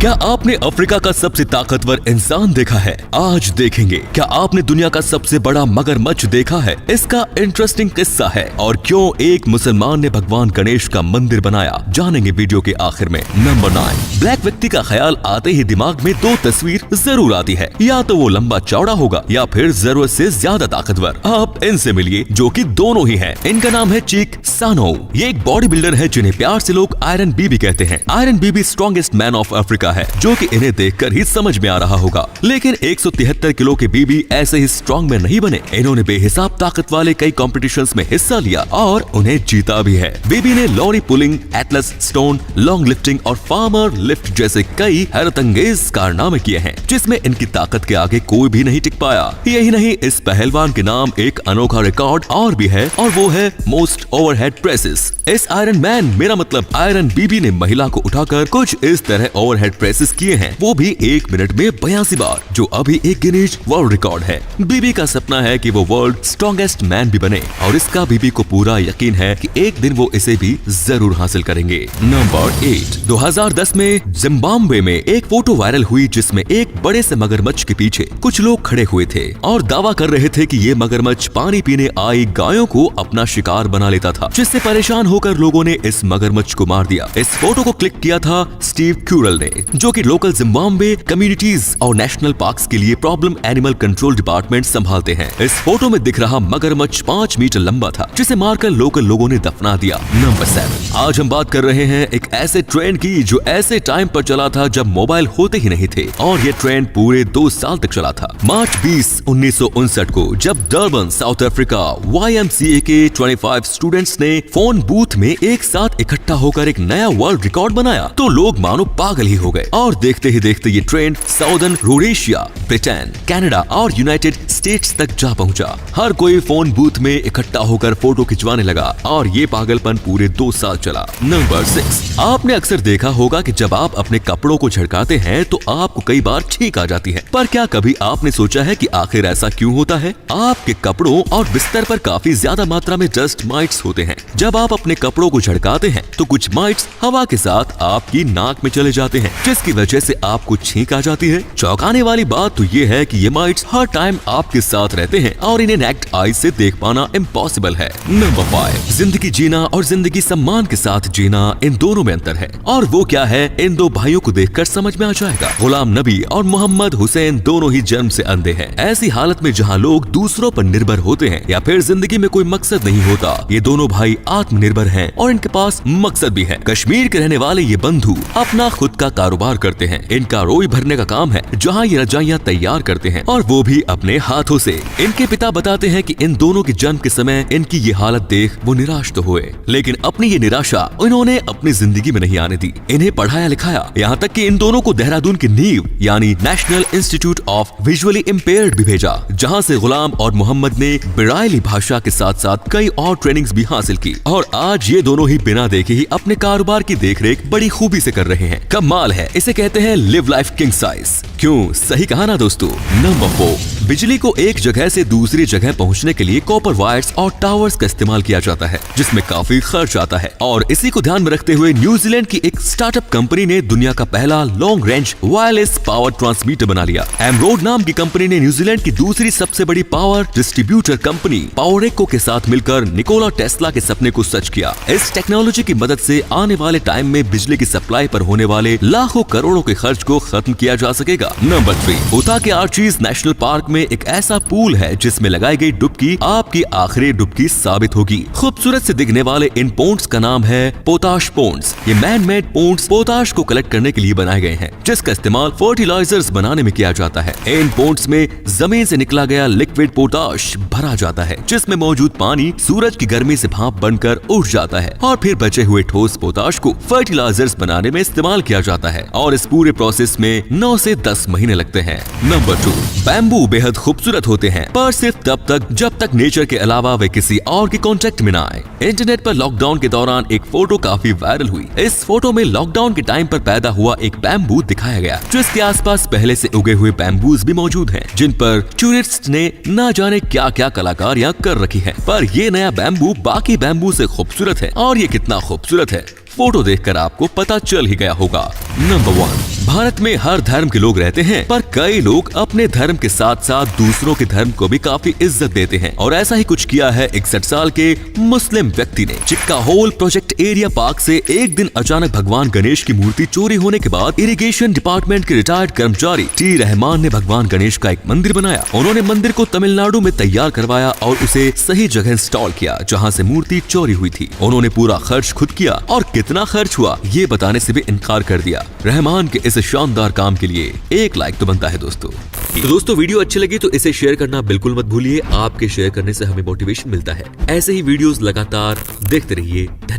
क्या आपने अफ्रीका का सबसे ताकतवर इंसान देखा है? आज देखेंगे। क्या आपने दुनिया का सबसे बड़ा मगरमच्छ देखा है? इसका इंटरेस्टिंग किस्सा है और क्यों एक मुसलमान ने भगवान गणेश का मंदिर बनाया, जानेंगे वीडियो के आखिर में। नंबर 9। ब्लैक व्यक्ति का ख्याल आते ही दिमाग में दो तस्वीर जरूर आती है, या तो वो लंबा चौड़ा होगा या फिर जरूरत से ज्यादा ताकतवर। आप इनसे मिलिए जो कि दोनों ही हैं। इनका नाम है चीक सानो। ये एक बॉडी बिल्डर है जिन्हें प्यार से लोग आयरन बीबी कहते हैं। Iron Biby strongest man of Africa है, जो कि इन्हें देखकर ही समझ में आ रहा होगा। लेकिन 173 किलो के बीबी ऐसे ही स्ट्रॉन्ग में नहीं बने। इन्होंने बेहिसाब ताकत वाले कई कॉम्पिटिशंस में हिस्सा लिया और उन्हें जीता भी है। बीबी ने lorry pulling, Atlas stone, long lifting और फार्मर लिफ्ट जैसे कई हैरतअंगेज कारनामे किए हैं, जिसमें इनकी ताकत के आगे कोई भी नहीं टिक पाया। यही नहीं, इस पहलवान के नाम एक अनोखा रिकॉर्ड और भी है, और वो है मोस्ट ओवरहेड प्रेसेस। इस आयरन मैन, मेरा मतलब आयरन बीबी ने महिला को उठाकर कुछ इस तरह ओवरहेड प्रेसेस किए हैं, वो भी 1 मिनट में 82 बार, जो अभी एक गिनीज वर्ल्ड रिकॉर्ड है। बीबी का सपना है कि वो वर्ल्ड स्ट्रॉन्गेस्ट मैन भी बने, और इसका बीबी को पूरा यकीन है कि एक दिन वो इसे भी जरूर हासिल करेंगे। नंबर 8। 2010 में जिम्बाब्वे में एक फोटो वायरल हुई जिसमें एक बड़े से मगरमच्छ के पीछे कुछ लोग खड़े हुए थे और दावा कर रहे थे कि ये मगरमच्छ पानी पीने आई गायों को अपना शिकार बना लेता था, जिससे परेशान होकर लोगों ने इस मगरमच्छ को मार दिया। इस फोटो को क्लिक किया था स्टीव क्यूरल ने, जो कि लोकल जिम्बाब्वे कम्युनिटीज और नेशनल पार्क्स के लिए प्रॉब्लम एनिमल कंट्रोल डिपार्टमेंट संभालते हैं। इस फोटो में दिख रहा मगरमच्छ 5 मीटर लंबा था, जिसे मारकर लोकल लोगों ने दफना दिया। नंबर 7। आज हम बात कर रहे हैं एक ऐसे ट्रेंड की जो ऐसे टाइम पर चला था जब मोबाइल होते ही नहीं थे, और ये ट्रेंड पूरे 2 साल तक चला था। मार्च 20, 1959 को जब डरबन, साउथ अफ्रीका YMCA के 25 स्टूडेंट्स ने फोन बूथ में एक साथ इकट्ठा होकर एक नया वर्ल्ड रिकॉर्ड बनाया, तो लोग मानो पागल ही हो गए। और देखते ही देखते ये trend southern Rhodesia, Britain, Canada और यूनाइटेड स्टेट्स तक जा पहुंचा। हर कोई फोन बूथ में इकट्ठा होकर फोटो खिंचवाने लगा, और ये पागलपन पूरे 2 साल चला। नंबर 6। आपने अक्सर देखा होगा कि जब आप अपने कपड़ों को झड़काते हैं तो आपको कई बार छींक आ जाती है, पर क्या कभी आपने सोचा है कि आखिर ऐसा क्यों होता है? आपके कपड़ों और बिस्तर पर काफी ज्यादा मात्रा में डस्ट माइट्स होते हैं। जब आप अपने कपड़ों को झड़काते हैं तो कुछ माइट्स हवा के साथ आपकी नाक में चले जाते हैं, जिसकी वजह से आपको छींक आ जाती है। चौंकाने वाली बात तो ये है कि ये माइट्स हर टाइम आपके साथ रहते हैं और इन्हें नेक्ड आई से देख पाना इम्पॉसिबल है। नंबर 5। जिंदगी जीना और जिंदगी सम्मान के साथ जीना, इन दोनों में अंतर है, और वो क्या है इन दो भाइयों को देखकर समझ में आ जाएगा। गुलाम नबी और मोहम्मद हुसैन दोनों ही जन्म से अंधे हैं। ऐसी हालत में जहाँ लोग दूसरों पर निर्भर होते हैं या फिर जिंदगी में कोई मकसद नहीं होता, ये दोनों भाई आत्मनिर्भर हैं और इनके पास मकसद भी है। कश्मीर के रहने वाले ये बंधु अपना खुद का कारोबार करते हैं। इनका रोई भरने का काम है, जहाँ ये रजाइयाँ तैयार करते हैं, और वो भी अपने हाथों से। इनके पिता बताते हैं कि इन दोनों के जन्म के समय इनकी ये हालत देख वो निराश तो हुए, लेकिन अपनी ये निराशा इन्होंने अपनी जिंदगी में नहीं आने दी। इन्हें पढ़ाया लिखाया, यहाँ तक कि इन दोनों को देहरादून की नीव यानी national institute of visually impaired भी भेजा, जहाँ से गुलाम और मोहम्मद ने ब्राइली भाषा के साथ साथ कई और ट्रेनिंग्स भी हासिल की, और आज ये दोनों ही बिना देखे ही अपने कारोबार की देखरेख बड़ी खूबी से कर रहे हैं। कमाल है, इसे कहते हैं लिव लाइफ किंग साइज। क्यों, सही कहा ना दोस्तों। नंबर 4। बिजली को एक जगह से दूसरी जगह पहुंचने के लिए कॉपर वायर्स और टावर्स का इस्तेमाल किया जाता है, जिसमें काफी खर्च आता है, और इसी को ध्यान में रखते हुए न्यूजीलैंड की एक स्टार्टअप कंपनी ने दुनिया का पहला long range wireless power transmitter बना लिया। एमरोड नाम की कंपनी ने न्यूजीलैंड की दूसरी सबसे बड़ी पावर डिस्ट्रीब्यूटर कंपनी पावरेको के साथ मिलकर निकोला टेस्ला के सपने को सच किया। इस टेक्नोलॉजी की मदद से आने वाले टाइम में बिजली की सप्लाई पर होने वाले लाखों करोड़ों के खर्च को खत्म किया जा सकेगा। नंबर 3। उता के आर्चीज नेशनल पार्क में एक ऐसा पूल है जिसमें लगाई गई डुबकी आपकी आखिरी डुबकी साबित होगी। खूबसूरत से दिखने वाले इन पोन्ड्स का नाम है पोटाश पोन्ड्स। ये मैन मेड पोन्ड्स पोटाश को कलेक्ट करने के लिए बनाए गए हैं, जिसका इस्तेमाल फर्टिलाइजर्स बनाने में किया जाता है। इन पोन्ड्स में जमीन से निकला गया लिक्विड पोटाश भरा जाता है, जिसमें मौजूद पानी सूरज की गर्मी से भाप बनकर उठ जाता है, और फिर बचे हुए ठोस पोटाश को फर्टिलाइजर्स बनाने में इस्तेमाल किया जाता है, और इस पूरे प्रोसेस में 9 से 10 महीने लगते हैं। नंबर 2। बैम्बू बेहद खूबसूरत होते हैं, पर सिर्फ तब तक जब तक नेचर के अलावा वे किसी और के कांटेक्ट में ना आए। इंटरनेट पर लॉकडाउन के दौरान एक फोटो काफी वायरल हुई। इस फोटो में लॉकडाउन के टाइम पर पैदा हुआ एक बैम्बू दिखाया गया, जो इसके आसपास पहले से उगे हुए बैम्बूज भी मौजूद हैं, जिन पर टूरिस्ट ने न जाने क्या क्या कलाकारियां कर रखी है। पर ये नया बैम्बू बाकी बैम्बू से खूबसूरत है, और ये कितना खूबसूरत है फोटो देखकर आपको पता चल ही गया होगा। नंबर 1, भारत में हर धर्म के लोग रहते हैं, पर कई लोग अपने धर्म के साथ साथ दूसरों के धर्म को भी काफी इज्जत देते हैं और ऐसा ही कुछ किया है 61 साल के मुस्लिम व्यक्ति ने। चिक्का होल प्रोजेक्ट एरिया पार्क से एक दिन अचानक भगवान गणेश की मूर्ति चोरी होने के बाद इरिगेशन डिपार्टमेंट के रिटायर्ड कर्मचारी टी रहमान ने भगवान गणेश का एक मंदिर बनाया। उन्होंने मंदिर को तमिलनाडु में तैयार करवाया और उसे सही जगह इंस्टॉल किया जहाँ से मूर्ति चोरी हुई थी। उन्होंने पूरा खर्च खुद किया और कितना खर्च हुआ ये बताने से भी इनकार कर दिया। रहमान के इस शानदार काम के लिए 1 लाइक तो बनता है दोस्तों। तो दोस्तों वीडियो अच्छी लगी तो इसे शेयर करना बिल्कुल मत भूलिए। आपके शेयर करने से हमें मोटिवेशन मिलता है। ऐसे ही वीडियोस लगातार देखते रहिए। धन्यवाद।